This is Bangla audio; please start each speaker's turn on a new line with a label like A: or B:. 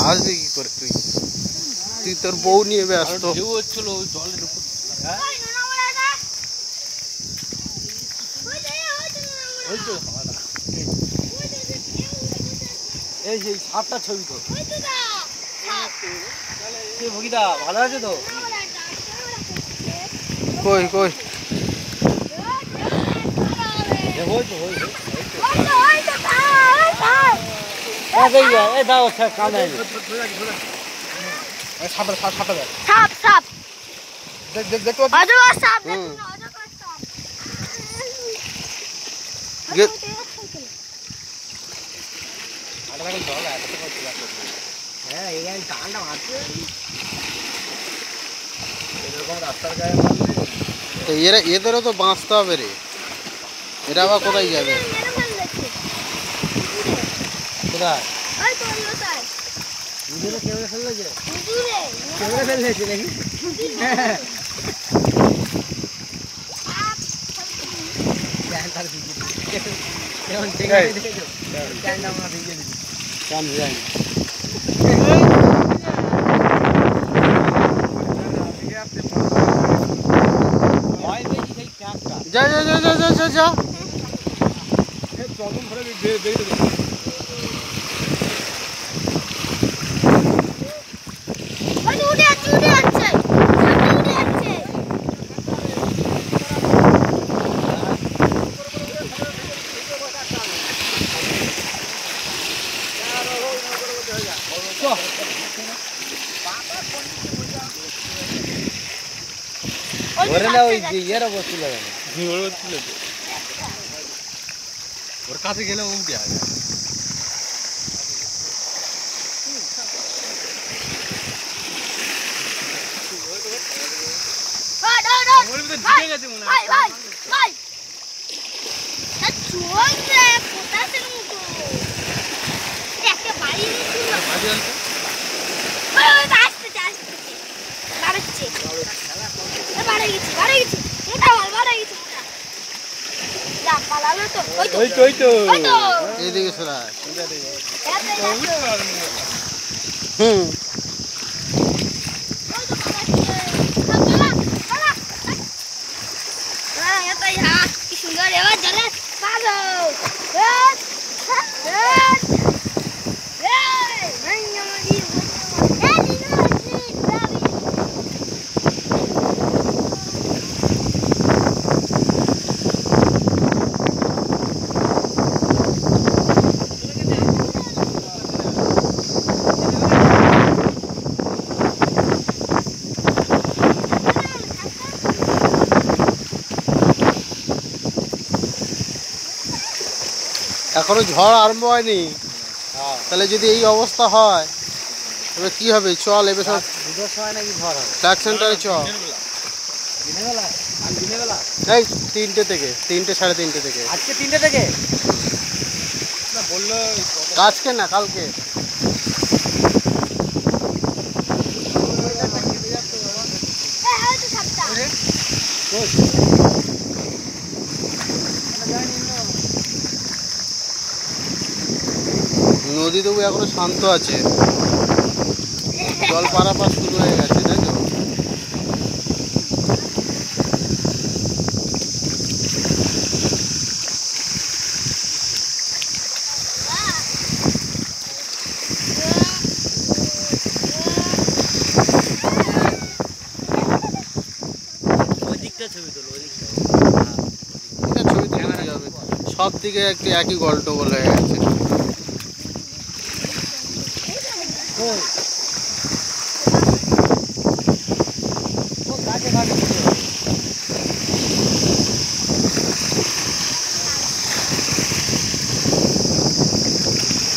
A: আসবি কি করে তুই? তুই তোর বউ নিয়ে ব্যস্ত।
B: এই সেই সাপটা ছবি তো ভগিদা ভালো আছে তো?
A: কই কই
B: দাও কানে হ্যাঁ এখানে টানটা মারছে এরকম রাস্তার গায়ে
A: এরা এদেরও তো বাঁচতে হবে রে। এরা আবার কোথায় যাবে?
B: কোথায় ক্যামেরা ফেললেছে ক্যামেরা ফেললেছে নাকি? কেমন ঠিক আছে কাম যাই
A: যা যা যা যা যা যা যা ওর কাছে গেলে উঠে আসবে। এইদিকে সরা
C: কি সুন্দর এবার জলে
A: এখনো ঝড় আরম্ভ হয়নি, তাহলে যদি এই অবস্থা হয় তবে কি হবে? চল এবার সব
B: দুটোর সময় নাকি ঝড় হবে।
A: ট্রাক সেন্টারে চল। এই 3টে থেকে 3টে 3:30 থেকে।
B: আজকে 3টে থেকে
A: বললো আজকে না কালকে। নদী তবু এখনো শান্ত আছে, জল পারাপার শুরু হয়ে গেছে, তাই তো? ছবি তুলতে যাবে, সব দিকে একটু একই গল্প বলে গেছে।